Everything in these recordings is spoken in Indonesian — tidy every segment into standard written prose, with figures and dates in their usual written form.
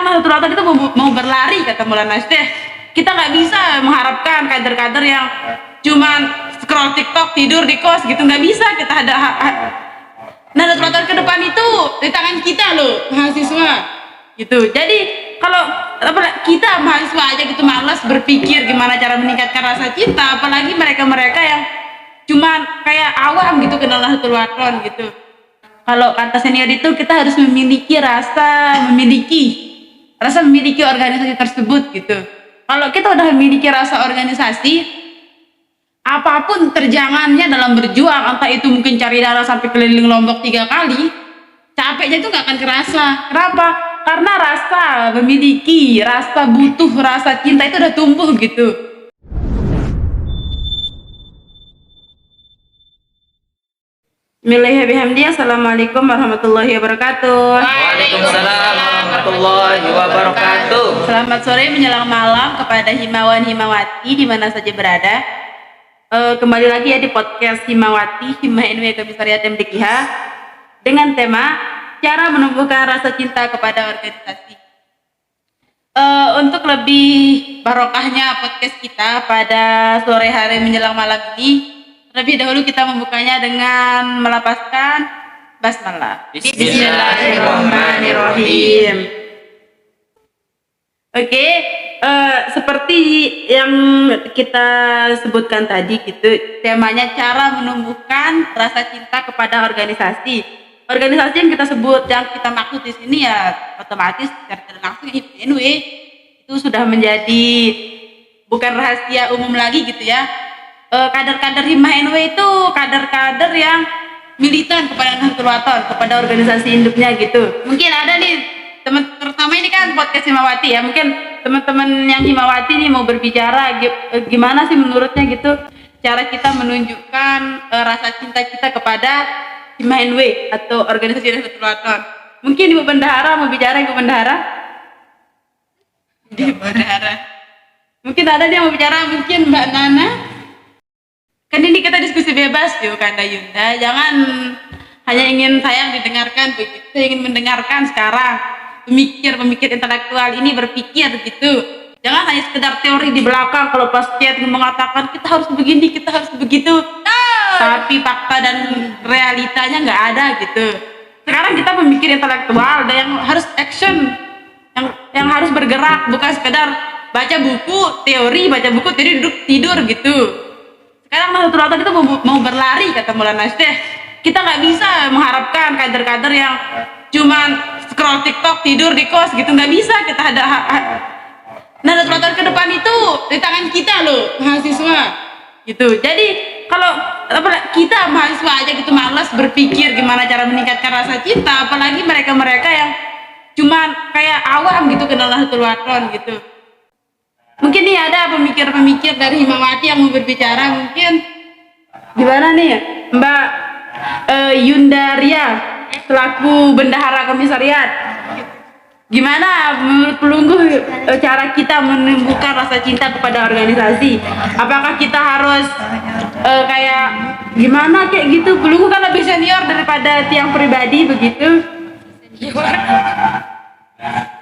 Nahdlatul Ulama itu mau berlari, kata Maulana Syekh. Kita nggak bisa mengharapkan kader-kader yang cuman scroll TikTok, tidur di kos gitu, nggak bisa. Kita ada Nahdlatul Ulama ke depan itu di tangan kita loh, mahasiswa gitu. Jadi kalau kita mahasiswa aja gitu malas berpikir gimana cara meningkatkan rasa cinta, apalagi mereka-mereka yang cuman kayak awam gitu kenal Nahdlatul Ulama gitu. Kalau kata senior itu kita harus memiliki memiliki organisasi tersebut gitu. Kalau kita udah memiliki rasa organisasi, apapun terjangannya dalam berjuang, entah itu mungkin cari darah sampai keliling Lombok 3 kali, capeknya itu nggak akan kerasa. Kenapa? Karena rasa butuh, rasa cinta itu udah tumbuh gitu. Assalamualaikum warahmatullahi wabarakatuh. Waalaikumsalam warahmatullahi wabarakatuh. Selamat sore menjelang malam kepada himawan himawati di mana saja berada. Kembali lagi ya di podcast Himawati Himah NW Komisariat MDQH dengan tema cara menumbuhkan rasa cinta kepada organisasi. Untuk lebih barokahnya podcast kita pada sore hari menjelang malam ini, lebih dahulu kita membukanya dengan melapaskan basmalah. Bismillahirrahmanirrahim. Oke, seperti yang kita sebutkan tadi gitu, temanya cara menumbuhkan rasa cinta kepada organisasi. Organisasi yang kita sebut, yang kita maksud di sini ya otomatis secara tidak langsung HIMNW itu sudah menjadi bukan rahasia umum lagi gitu ya. Kader-kader Himah NW itu kader-kader yang militan kepada Nahdlatul Ulama, kepada organisasi induknya gitu. Mungkin ada nih teman, terutama ini kan podcast Himawati ya, mungkin teman-teman yang Himawati nih mau berbicara gimana sih menurutnya gitu cara kita menunjukkan rasa cinta kita kepada Himah NW atau organisasi Nahdlatul Ulama. Mungkin Ibu Bendahara mau bicara, Ibu Bendahara? Ibu Bendahara. Mungkin ada dia mau bicara, mungkin Mbak Nana. Kan ini kita diskusi bebas yuk Kanda Yunda, jangan hanya ingin saya didengarkan begitu, saya ingin mendengarkan sekarang pemikir intelektual ini berpikir gitu. Jangan hanya sekedar teori di belakang, kalau pas chat mengatakan kita harus begini, kita harus begitu, tapi fakta dan realitanya nggak ada gitu. Sekarang kita pemikir intelektual dan yang harus action, yang harus bergerak, bukan sekedar baca buku teori duduk tidur gitu. Sekarang Nahdlatul Ulama itu mau berlari, kata Maulana Syekh. Kita nggak bisa mengharapkan kader-kader yang cuman scroll TikTok, tidur di kos gitu, nggak bisa. Kita ada Nahdlatul Ulama ke depan itu di tangan kita loh, mahasiswa gitu. Jadi kalau kita mahasiswa aja gitu malas berpikir gimana cara meningkatkan rasa cinta, apalagi mereka-mereka yang cuman kayak awam gitu kenal Nahdlatul Ulama gitu. Mungkin nih ada pemikir-pemikir dari Himawati yang mau berbicara, mungkin gimana nih Mbak Yundaria selaku Bendahara Komisariat, gimana menurut Pelungguh cara kita menumbuhkan rasa cinta kepada organisasi? Apakah kita harus kayak gimana kayak gitu? Pelungguh kan lebih senior daripada tiang pribadi begitu.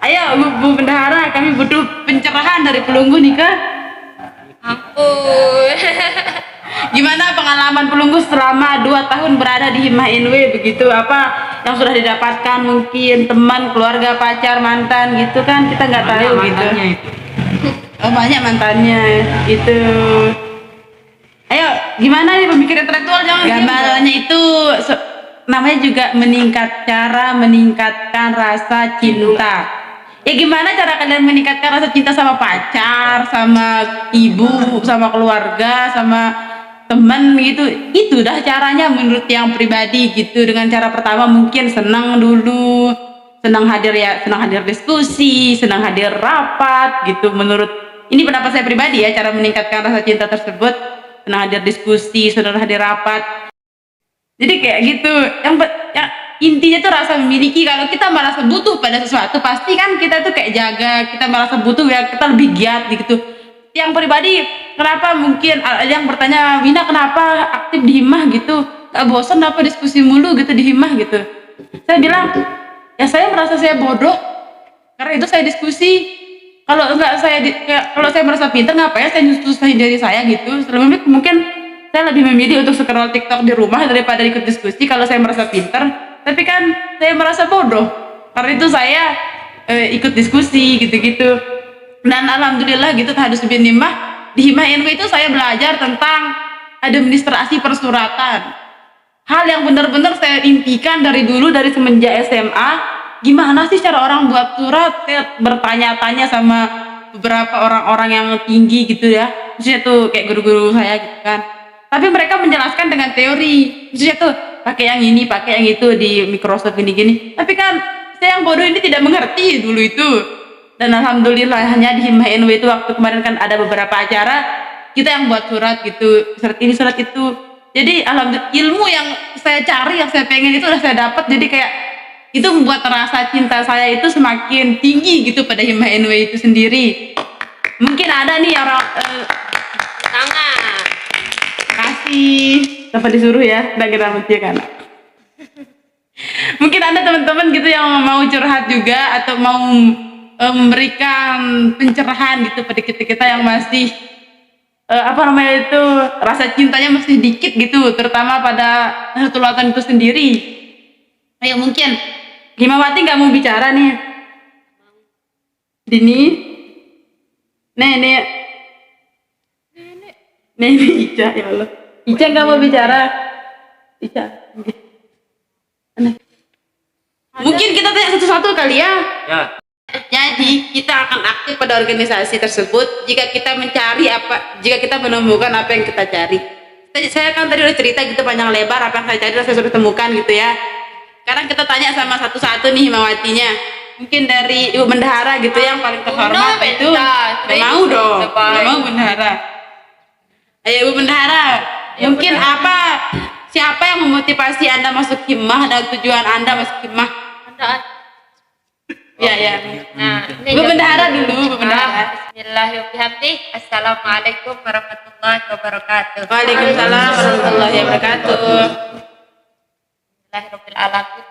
Ayo Bu Bendahara, kami butuh pencerahan dari Pelungguh nih Kak. Ampun. Gimana pengalaman Pelungguh selama 2 tahun berada di Himah NW begitu? Apa yang sudah didapatkan, mungkin teman, keluarga, pacar, mantan gitu kan, kita nggak tahu gitu. Oh, banyak mantannya itu. Ayo, gimana nih pemikir intelektual, jangan gambarannya itu namanya juga cara meningkatkan rasa cinta. Ya gimana cara kalian meningkatkan rasa cinta sama pacar, sama ibu, sama keluarga, sama teman gitu? Itu dah caranya menurut yang pribadi gitu. Dengan cara pertama mungkin senang dulu, senang hadir diskusi, senang hadir rapat gitu. Menurut ini pendapat saya pribadi ya, cara meningkatkan rasa cinta tersebut, senang hadir diskusi, senang hadir rapat. Jadi kayak gitu, yang intinya tuh rasa memiliki. Kalau kita merasa butuh pada sesuatu, pasti kan kita tuh kayak jaga, kita merasa butuh ya, kita lebih giat gitu. Yang pribadi, kenapa mungkin ada yang bertanya, Wina kenapa aktif di Himah gitu, gak bosan apa diskusi mulu gitu di Himah gitu? Saya bilang, ya saya merasa saya bodoh Karena itu saya diskusi. Kalau enggak kalau saya merasa pintar, ngapain saya nyusahin diri saya gitu. Selama mungkin saya lebih memilih untuk scroll TikTok di rumah daripada ikut diskusi kalau saya merasa pintar. Tapi kan saya merasa bodoh. Karena itu saya ikut diskusi gitu-gitu. Dan alhamdulillah gitu tahadus bin himmah. Di Himmah NU itu saya belajar tentang administrasi persuratan. Hal yang benar-benar saya impikan dari dulu, dari semenjak SMA. Gimana sih cara orang buat surat? Saya bertanya-tanya sama beberapa orang-orang yang tinggi gitu ya. Maksudnya tuh kayak guru-guru saya gitu kan. Tapi mereka menjelaskan dengan teori. Maksudnya tuh pakai yang ini, pakai yang itu di Microsoft gini-gini. Tapi kan saya yang bodoh ini tidak mengerti dulu itu. Dan alhamdulillah hanya di Himmah NU itu waktu kemarin kan ada beberapa acara, kita yang buat surat gitu, surat ini surat itu. Jadi alhamdulillah ilmu yang saya cari, yang saya pengen itu udah saya dapat. Jadi kayak itu membuat rasa cinta saya itu semakin tinggi gitu pada Himmah NU itu sendiri. Mungkin ada nih orang Tangan. kasih dapat disuruh ya, udah kita muncul kan. Mungkin ada teman-teman gitu yang mau curhat juga atau mau memberikan pencerahan gitu pada kita yang masih apa namanya itu rasa cintanya masih dikit gitu, terutama pada Nahdlatul Ulama itu sendiri. Ayo mungkin Himawati nggak mau bicara nih. Dini, Nenek, Ica ya Allah. Ica nggak mau bicara. Ica. Mungkin kita tanya satu-satu kali ya. Ya. Jadi kita akan aktif pada organisasi tersebut jika kita menemukan apa yang kita cari. Saya kan tadi udah cerita gitu panjang lebar apa yang saya cari dan saya sudah temukan gitu ya. Sekarang kita tanya sama satu-satu nih Himawatinya. Mungkin dari Ibu Bendahara gitu yang paling terhormat itu. Gak mau dong. Gak mau Bendahara. Ayo Ibu Bendahara. Mungkin siapa yang memotivasi Anda masuk Himmah dan tujuan Anda masuk Himmah? Ya. Nah, Bu Bendahara dulu, Bu Bendahara. Bismillahirrahmanirrahim. Assalamualaikum warahmatullahi wabarakatuh. Waalaikumsalam warahmatullahi wabarakatuh. Bismillahirrahmanirrahim.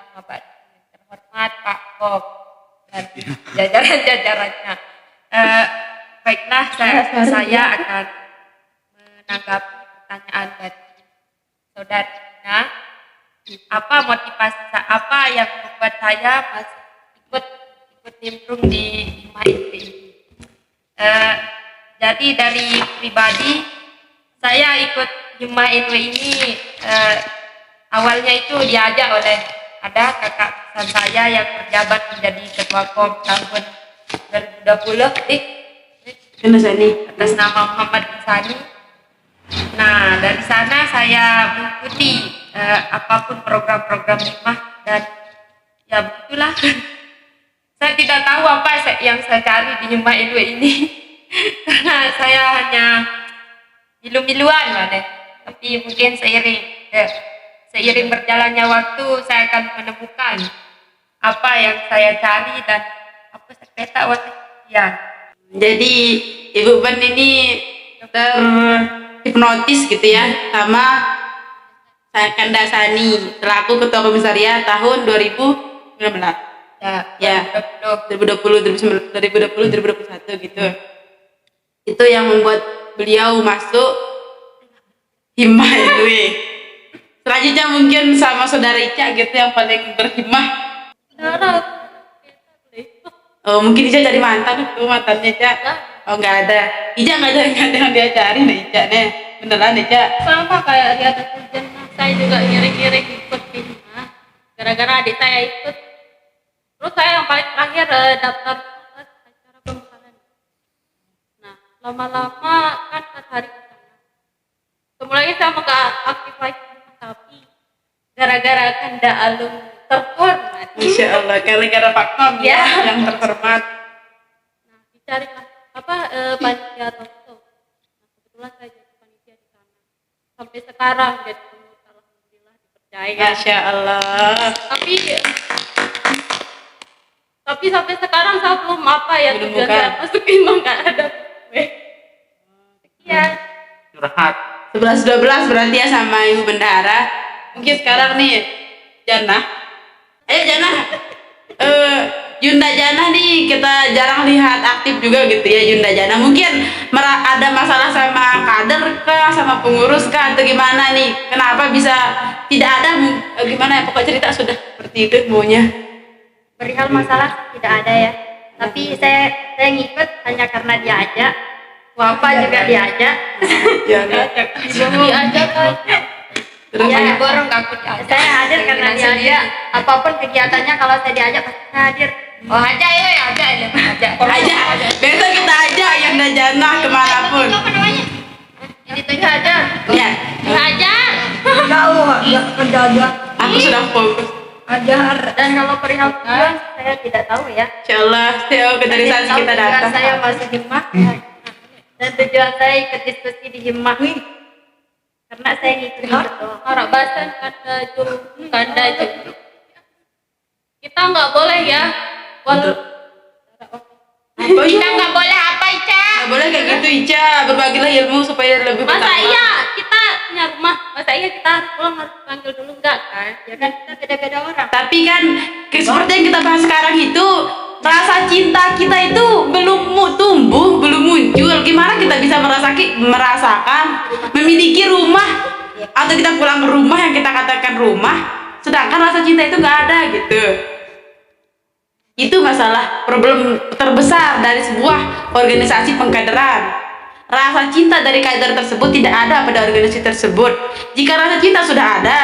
Terhormat Pak Bob dan jajaran-jajarannya. Baiklah, saya akan menanggapi pertanyaan dari saudara Dina. Apa motivasi apa yang membuat saya masih ikut nimbrung di Himmah NU ini? Jadi dari pribadi saya ikut Himmah NU ini awalnya itu diajak oleh ada kakak besar saya yang berjabat menjadi ketua KOM tahun 2020 atas nama Muhammad Sani. Nah, dari sana saya mengikuti apapun program-program Himmah dan ya begitulah. Saya tidak tahu apa yang saya cari di Himmah NU ini karena saya hanya milu-miluan mana. Tapi mungkin seiring berjalannya waktu saya akan menemukan apa yang saya cari dan apa sekretar ya. Jadi Ibu Ben ini terhipnotis gitu ya sama saya Kandasani selaku Ketua Komisariat tahun 2019. Ya. 2020 2021 gitu. Itu yang membuat beliau masuk Himmah NU. Selanjutnya mungkin sama saudara Ica gitu yang paling berhimmah. Oh, mungkin Ica jadi mantannya Ica. Oh, nggak ada. Ica nggak ada yang dia cari nih Ica nih. Beneran Ica. Sama kayak dia ada tujuan, saya juga ngiring-ngiring ikut Himmah gara-gara adik saya ikut. Terus saya yang paling terakhir daftar acara pembukaan. Nah, lama-lama kan pas hari kesana. Semulanya saya mau aktif lagi, tapi gara-gara Kanda Alum terhormat. Masya Allah, gara-gara Pak Kom ya yang terhormat. Nah, dicarilah panitia Toto. Nah, kebetulan saya jadi panitia di sana. Sampai sekarang jadi pengurus, alhamdulillah dipercaya. Masya Allah. Tapi sampai sekarang saya belum Belum tujuan buka. saya masuk Himmah, nggak ada. Sekian. Curhat. 11-12 berarti ya sama Ibu Bendahara. Mungkin sekarang nih Jannah. Ayo Jannah. Yunda Jana nih kita jarang lihat aktif juga gitu ya Yunda Jana. Mungkin ada masalah sama kader kah, sama pengurus kah, atau gimana nih? Kenapa bisa tidak ada? Gimana ya? Pokok cerita sudah seperti itu maunya. Perihal masalah tidak ada ya. Tapi saya ngikut hanya karena diajak. Bapak juga diajak. Ya, Diajak kan. terus Ya, Borong aku diajak. saya hadir karena diajak. Apapun kegiatannya kalau saya diajak pasti saya hadir. Oh aja ya, aja. aja. Besok kita ajak Yunda Jana kemanapun. Apa namanya? Ini tuh aja. Ya, Diajak. aku sudah fokus. Dan kalau perihal tujuan saya tidak tahu ya. Insyaallah, setiap kedarisasi kita Tujuan datang. saya masuk himmah dan tujuan saya ikut diskusi di himmah. Karena saya ngikutin betul. Harap bahasan kanda itu. Kita nggak boleh ya. Kita nggak boleh apa Ica? Nggak boleh kayak gitu Ica, berbagilah ilmu supaya lebih Masa bertambah. iya kita punya rumah? Masa iya kita harus pulang harus panggil dulu enggak kan? Ya kan kita beda-beda orang. Tapi kan seperti yang kita bahas sekarang itu, rasa cinta kita itu belum tumbuh, belum muncul. Gimana kita bisa merasakan memiliki rumah atau kita pulang ke rumah yang kita katakan rumah, sedangkan rasa cinta itu nggak ada gitu. Itu masalah problem terbesar dari sebuah organisasi pengkaderan. Rasa cinta dari kader tersebut tidak ada pada organisasi tersebut. Jika rasa cinta sudah ada,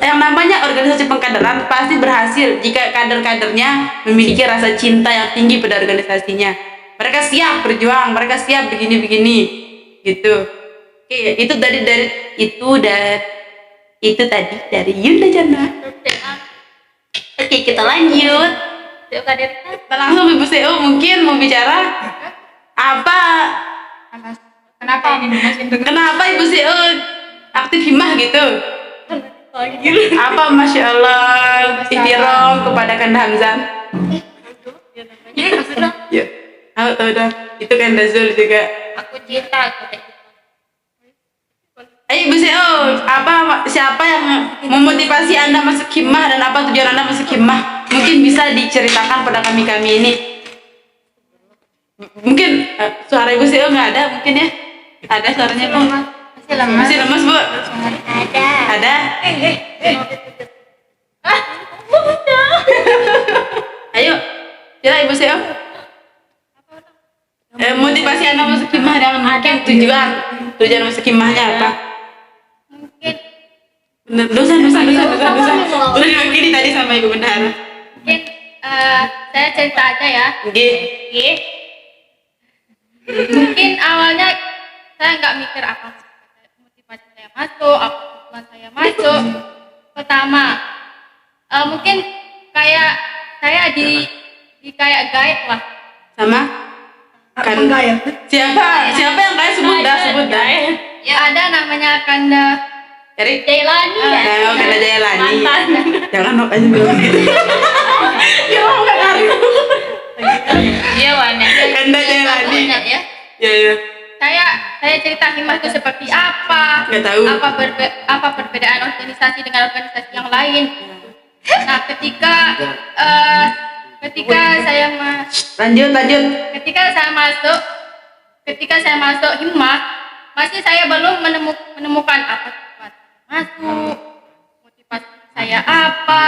yang namanya organisasi pengkaderan pasti berhasil jika kader-kadernya memiliki rasa cinta yang tinggi pada organisasinya. Mereka siap berjuang, mereka siap begini-begini, gitu. Oke, itu dari Yunda Jana. Oke, kita lanjut. Yuk kaderkan. Kita langsung Ibu CEO mungkin mau bicara apa? Kenapa Ibu CEO aktif himmah gitu? Apa Masya Allah ihtiram kepada Kanda Hamzan? Ya, tahu dah. Itu Kanda Zul juga. Aku cinta. Ayo Ibu CEO, siapa yang memotivasi Anda masuk himmah dan apa tujuan Anda masuk himmah? Mungkin bisa diceritakan pada kami ini. Mungkin suara Ibu CEO nggak ada mungkin ya? Ada suaranya kok? Masih lemas Bu? Ada. Ayo, cerita Ibu CEO. Motivasi Anda masuk himmah dan mungkin tujuan masuk himmahnya apa? Mungkin dosa. Udah diwakili tadi sama Ibu Bendahara. Mungkin saya cerita aja ya. Oke. Mungkin awalnya saya nggak mikir apa motivasi saya masuk, apa tujuan saya masuk. Pertama, mungkin kayak saya di kayak guide lah. Sama? Kan siapa yang kayak sebut dah. Ya ada namanya Kanda Cari. Jailani ya. Kanda Jailani. Mantan. Jangan nok aja bilang gitu. Ya nggak kari. Iya banyak. Kanda Jailani. Banyak ya. Ya. Saya cerita himmah itu seperti apa? Nggak tahu. Apa perbedaan organisasi dengan organisasi yang lain? Nah, ketika saya Lanjut. ketika saya masuk himmah, masih saya belum menemukan apa tujuan masuk, motivasi saya apa.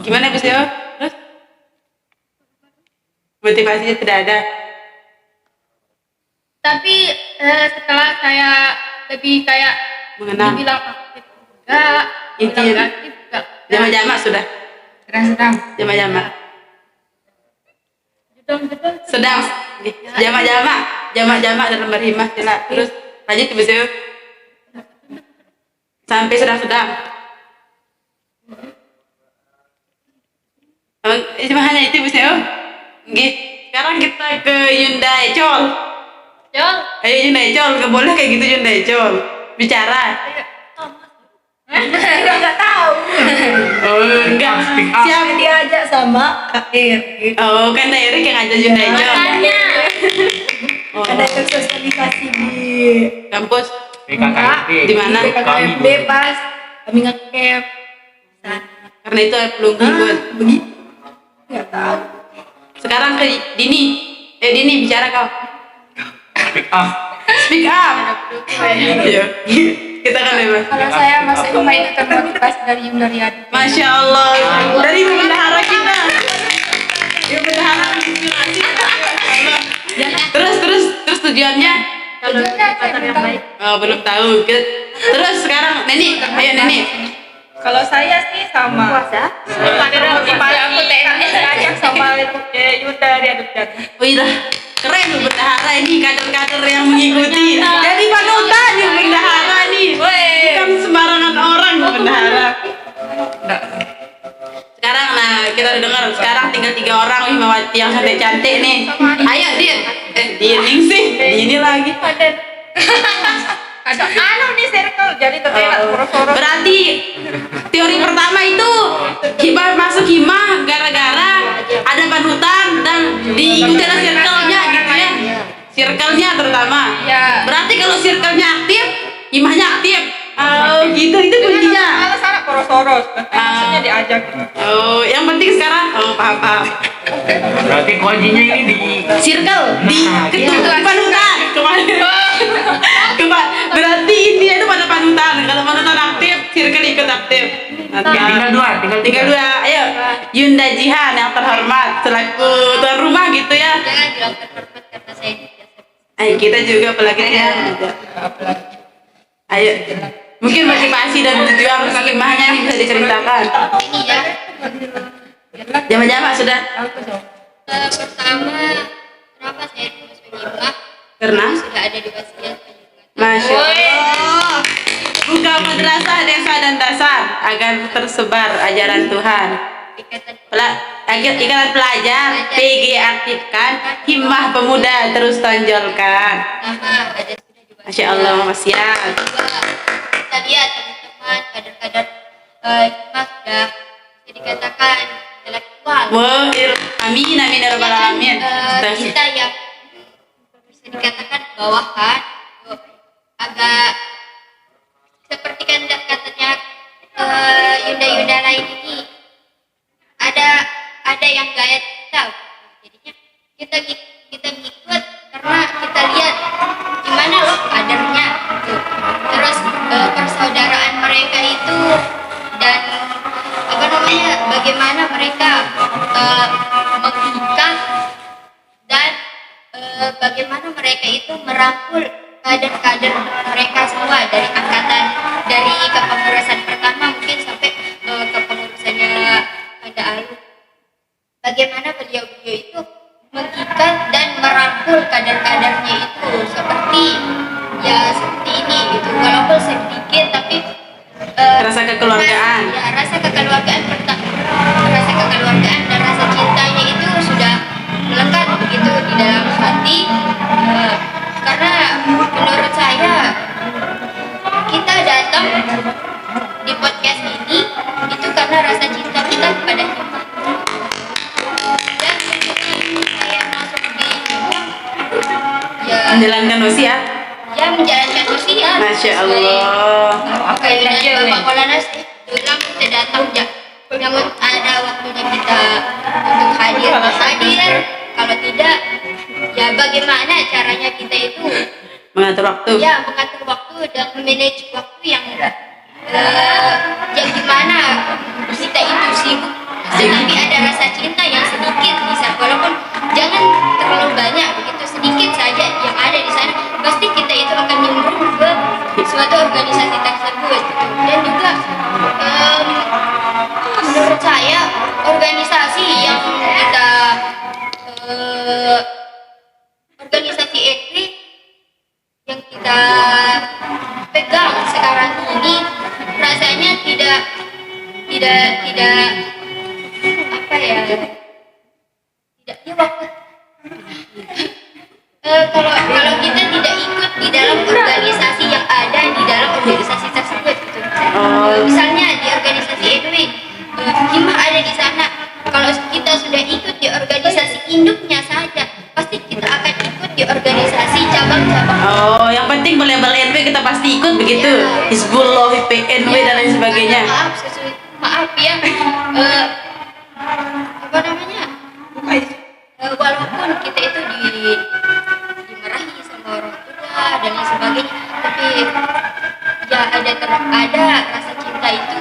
Gimana Bu Sio? Terus? Motivasinya tidak ada. Tapi setelah saya lebih kayak Mengenal. dibilang aktif enggak, Intinya. dibilang aktif enggak. Jama-jama sudah. Sedang. Jama-jama. Sedang. Jama-jama dalam berhimmah. Terus lanjut Ibu Sio. Sampai sedang. Cuma hanya itu Bu Sio. Oke. Sekarang kita ke Yunda Ecol. Jol, Ayo Yunda Ecol, nggak boleh kayak gitu Yunda Ecol. Bicara. Nggak tahu. Oh, enggak. Siapa? Diajak sama Air. Oh, kan Erik yang ngajak Yunda Ecol. makanya. Oh, Ada ikut sosialisasi di kampus. PKKMB. Di mana? KKMB pas kami nge-camp. Karena itu belum ikut. Begitu. Nggak tahu. Sekarang ke Dini. Dini bicara kau. Pick up. Speak up. Iya. Kita kan bebas. Kalau saya masuk rumah itu termotivasi dari Yunda Riyadi. Masya Allah. Dari bendahara kita. Ibu bendahara menginspirasi. Terus tujuannya? Tujuannya saya yang baik. Oh, belum tahu. Terus sekarang Neni, ayo Neni. Kalau saya sih sama. Puasa. Aku teknis aja sama Yunda Riyadi. Oh iya, keren Bu bendahara ini, kader-kader yang mengikuti. Jadi panutan nih bendahara nih. Bukan sembarangan orang Bu bendahara. Sekarang kita udah dengar. Sekarang tinggal 3 orang Himawati yang cantik-cantik nih. Ayo Din. Din sih. Ini lagi. Ada nih circle jadi tertera poros-poros. Berarti teori pertama itu hibah masuk himah gara-gara ada panutan dan diikuti ada circle-nya gitu ya. Circle-nya terutama. Iya. Berarti kalau circle-nya aktif, himahnya aktif. Oh, gitu itu kuncinya. Kalau sana poros-poros, maksudnya diajak. Oh, yang penting sekarang paham. Berarti kuncinya ini di Circle di ketua panutan. Berarti intinya itu pada panutan. Kalau panutan aktif, circle ikut aktif. tinggal 2, Tinggal 2. Ayo, Yunda Jihan yang terhormat selaku tuan rumah gitu ya. Jangan bilang terhormat karena saya biasa. Ayo kita juga apalagi ya. Ayo. Mungkin motivasi dan tujuan himahnya nih bisa diceritakan. Ini ya. Jama-jama sudah. Pertama, kenapa saya masuk himah? Karena Sudah ada di wasiat. Masya Allah. Buka madrasah desa dan dasar agar tersebar ajaran Tuhan. Ikatan Ikatan pelajar PG aktifkan, himmah pemuda terus tonjolkan. pertama ada sudah di wasiat. Masya Allah, Masya. Kedua, kita lihat teman-teman kader-kader himah sudah bisa dikatakan intelektual. Wah, amin amin ya rabbal alamin. Kita yang bisa dikatakan bawahan agak seperti kan katanya Yunda lain ini ada yang gaya kita, jadinya kita ngikut karena kita lihat gimana loh kadernya gitu. Terus persaudaraan mereka itu dan bagaimana mereka mengikat dan bagaimana mereka itu merangkul kader-kader mereka semua dari angkatan dari kepengurusan pertama mungkin sampai kepengurusannya Kanda Alu. Bagaimana beliau-beliau itu mengikat dan merangkul kader-kadernya itu seperti ini gitu, walaupun sedikit tapi Rasa kekeluargaan. ya rasa kekeluargaan dan rasa cintanya itu sudah melekat begitu di dalam hati. Karena menurut saya kita datang di podcast ini itu karena rasa cinta kita kepada himah. Dan saya masuk di himah Menjalankan wasiat. menjalankan wasiat. Masya Allah. Apa yang Bapak Maulana bilang kita datang ya. Namun ada waktunya kita untuk hadir. Kalau tidak, ya bagaimana caranya kita itu Mengatur waktu. ya mengatur waktu dan manage waktu yang gimana kita itu sibuk. Tetapi ada rasa cinta yang sedikit di sana, walaupun jangan terlalu banyak begitu, sedikit saja yang ada di sana, pasti kita itu akan nyemplung ke suatu organisasi tersebut gitu. Dan juga menurut saya organisasi yang kita organisasi ekri yang kita pegang sekarang ini rasanya tidak apa ya, tidak ya waktu kalau kita tidak ikut di dalam organisasi yang ada di dalam organisasi tersebut gitu. Misalnya di organisasi EDW himah ada di sana, kalau kita sudah ikut di organisasi induknya saja pasti kita akan ikut di organisasi cabang-cabang. Oh, yang penting label NW kita pasti ikut begitu. Ya. Hizbullah, PNW dan lain sebagainya. Maaf, maaf ya, apa namanya, walaupun kita itu dimarahi sama orang tua dan lain sebagainya, tapi ya ada rasa cinta itu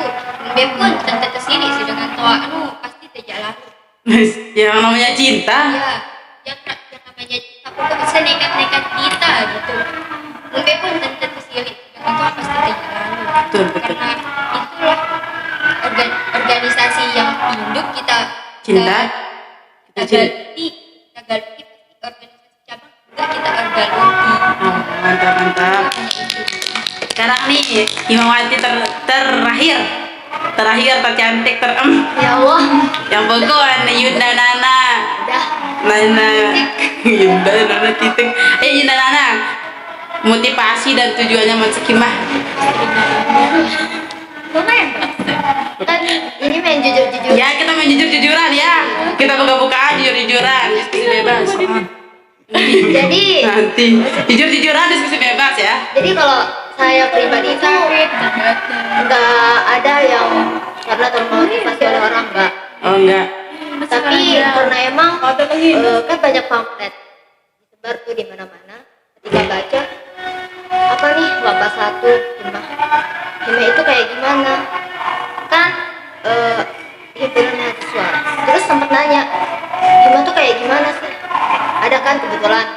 pun tentu tersini sih dengan toa pasti terjalan. Yang namanya cinta. Ya, yang namanya cinta pun bisa nekat-nekat kita gitu. Mungkin pun tentu tersini dengan toa pasti terjalan. Betul, betul. Karena itulah organisasi yang induk kita Cinta. Kita cinta. kita galti organisasi cabang juga kita organiti. Oh, mantap, mantap. Sekarang nih Himawati terakhir tercantik Ya Allah, yang pokok Yunda Nana udah Nana Yunda Nana titik Yunda Nana, motivasi dan tujuannya masuk himah. kan ini main jujur-jujur. Ya kita main jujur-jujuran ya, kita buka-bukaan jujur-jujuran, diskusi bebas. Jadi Nanti jujur-jujuran diskusi bebas ya. Jadi kalau saya pribadi itu nggak ada yang karena termotivasi oleh orang, nggak. Oh enggak. Tapi karena emang kan banyak pamflet disebar tuh di mana-mana. Ketika baca apa nih lomba satu himah itu kayak gimana kan, himpunan mahasiswa. Terus sempat nanya himah tuh kayak gimana sih? Ada kan kebetulan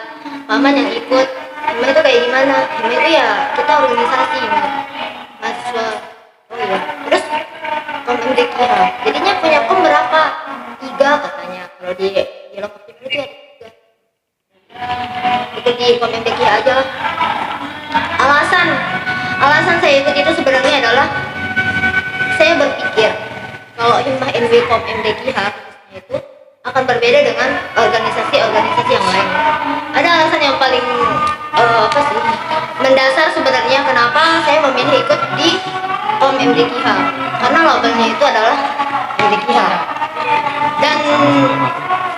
paman yang ikut. Himah itu kayak gimana? Himah itu ya kita organisasi mahasiswa. Oh iya. Terus kom MDKH. Jadinya punya kom berapa? 3 katanya. Kalau di lengkapnya itu ya 3. Ikut di kom MDKH aja. Alasan saya ikut itu sebenarnya adalah saya berpikir kalau himah NW kom MDKH itu akan berbeda dengan organisasi-organisasi yang lain. Ada alasan yang paling apa sih mendasar sebenarnya kenapa saya memilih ikut di kom MDKH, karena labelnya itu adalah MDKH. Dan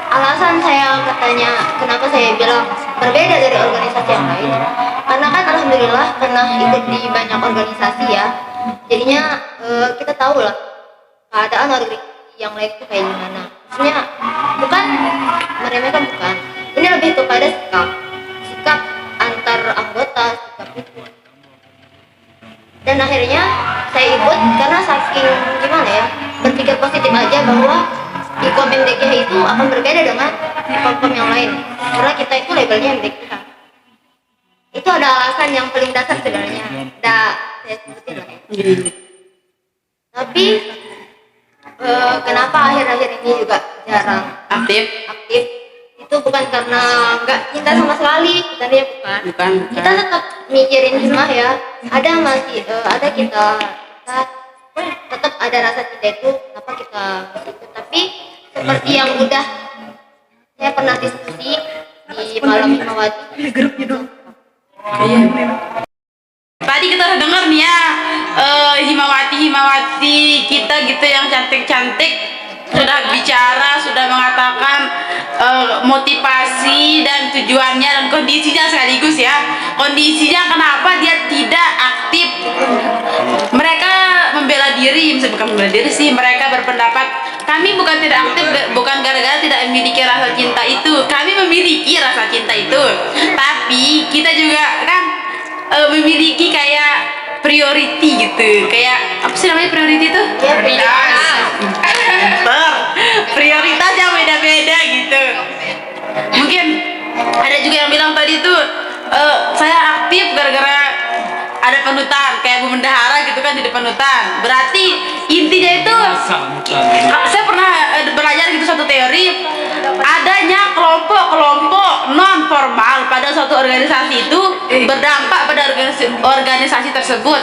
alasan saya katanya kenapa saya bilang berbeda dari organisasi yang lain, karena kan alhamdulillah pernah ikut di banyak organisasi ya, jadinya kita tahu lah keadaan organisasi yang lain itu kayak gimana. Maksudnya bukan meremehkan, bukan, ini lebih kepada sikap antar anggota, sikap itu. Dan akhirnya saya ikut karena saking gimana ya, berpikir positif aja bahwa di kom MDKH itu akan berbeda dengan kom yang lain, karena kita itu labelnya MDKH. Itu ada alasan yang paling dasar sebenarnya, saya sebutin lah ya. Tapi kenapa akhir-akhir ini juga jarang Aktif. itu bukan karena nggak cinta sama sekali, tadinya bukan. Kita tetap mikirin himah ya, ada kita tetap ada rasa cinta itu, kenapa kita ikut. Tapi seperti yang udah saya pernah diskusi di malam Himawati. Tadi kita udah dengar nih ya, Himawati kita gitu yang cantik-cantik sudah bicara, sudah mengatakan motivasi dan tujuannya dan kondisinya sekaligus ya. Kondisinya kenapa dia tidak aktif. Mereka membela diri, bukan membela diri sih, mereka berpendapat kami bukan tidak aktif, bukan gara-gara tidak memiliki rasa cinta itu. Kami memiliki rasa cinta itu, tapi kita juga kan memiliki kayak priority gitu, kayak apa sih namanya priority itu? Prioritas yang beda-beda gitu. Mungkin ada juga yang bilang tadi tuh saya aktif gara-gara ada panutan, kayak Bu Bendahara gitu kan, jadi panutan. Berarti intinya itu saya pernah belajar gitu satu teori, adanya kelompok-kelompok non formal pada suatu organisasi itu berdampak pada organisasi tersebut.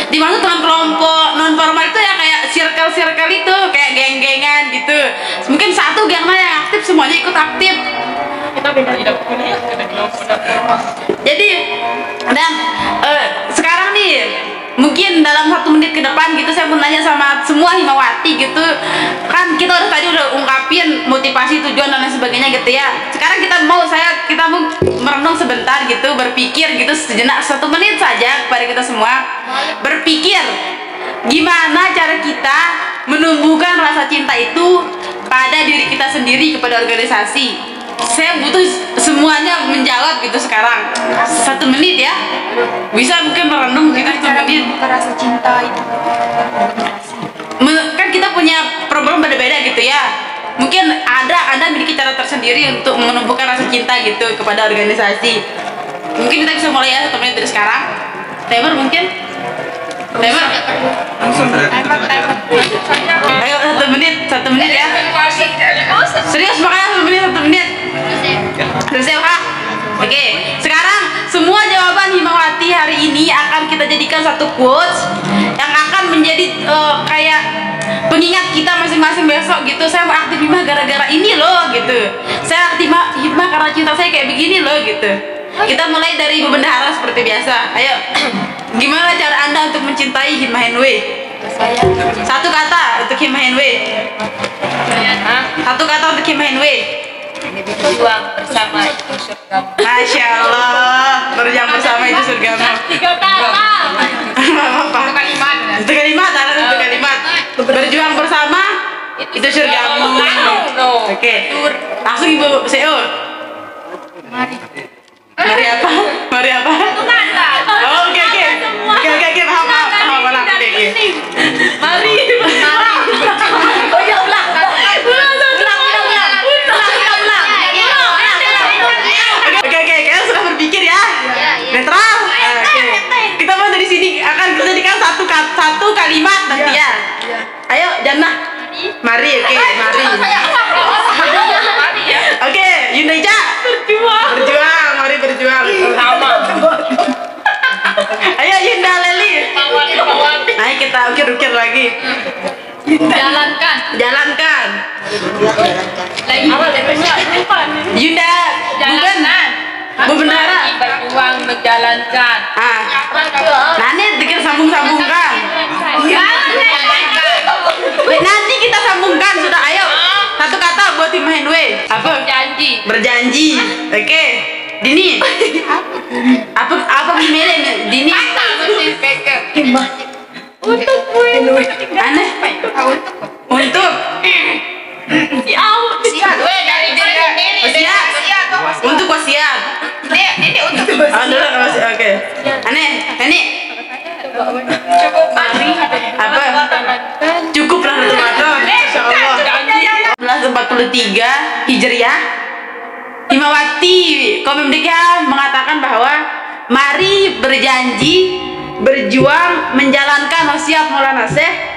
Dimaksud dengan kelompok non formal itu ya kayak circle-circle itu, kayak geng-gengan gitu. Mungkin satu gengnya yang aktif, semuanya ikut aktif. Kita beda. Jadi dan sekarang nih mungkin dalam 1 menit ke depan gitu saya mau nanya sama semua Himawati gitu kan, kita tadi udah ungkapin motivasi, tujuan dan lain sebagainya gitu ya. Sekarang kita mau merenung sebentar gitu, berpikir gitu sejenak, 1 menit saja kepada kita semua berpikir gimana cara kita menumbuhkan rasa cinta itu pada diri kita sendiri kepada organisasi. Saya butuh semuanya menjawab gitu sekarang. 1 menit ya. Bisa mungkin merenung gitu 1 Cara menit. membuka rasa cinta itu. Kan kita punya problem beda-beda gitu ya. Mungkin Anda memiliki cara tersendiri untuk menumbuhkan rasa cinta gitu kepada organisasi. Mungkin kita bisa mulai ya 1 menit dari sekarang. Timer mungkin? Timer? Ayo 1 menit ya. Serius makanya 1 menit 1 menit. Selesai ha? Oke, sekarang semua jawaban Himawati hari ini akan kita jadikan satu quotes yang akan menjadi kayak pengingat kita masing-masing besok gitu. Saya mau aktif himah gara-gara ini loh gitu. Saya aktif himah karena cinta saya kayak begini loh gitu. Kita mulai dari Ibu Bendahara seperti biasa. Ayo, gimana cara Anda untuk mencintai Himah NW? Satu kata untuk Himah NW. Satu kata untuk Himah NW. Berjuang bersama itu surga. Masya Allah, berjuang bersama itu surgamu. 3 kata. Apa? Itu kalimat, ada itu kalimat. Berjuang bersama itu surgamu. Oke, langsung Ibu CEO. Mari apa? Mari apa? Oh, oke. Paham. Oke. Mari. Oh ya ulang. Oke, kalian sudah berpikir ya? Netral. Oke. Kita mau dari sini akan kita jadikan satu kalimat nanti ya. Ayo, Jannah. Mari, oke, mari. Oke, Yunda Ica. Berjuang, mari berjuang. Sama. Ayo Yunda Leli. Ayo kita ukir lagi. Jalankan. Yunda, Bu Bendahara. Berjuang menjalankan. Nanti kita sambungkan. Nanti kita sambungkan sudah. Ayo, satu kata buat Himah NW. Apa? Berjanji. Oke. Dini. Apa milih Dini? Aneh. Untuk. Untuk wasiat. Oke. Aneh. Apa? Cukup lah Ramadan. Insyaallah. 1943 Hijriah. Himawati Komendika mengatakan bahwa mari berjanji berjuang menjalankan wasiat Maulana Syekh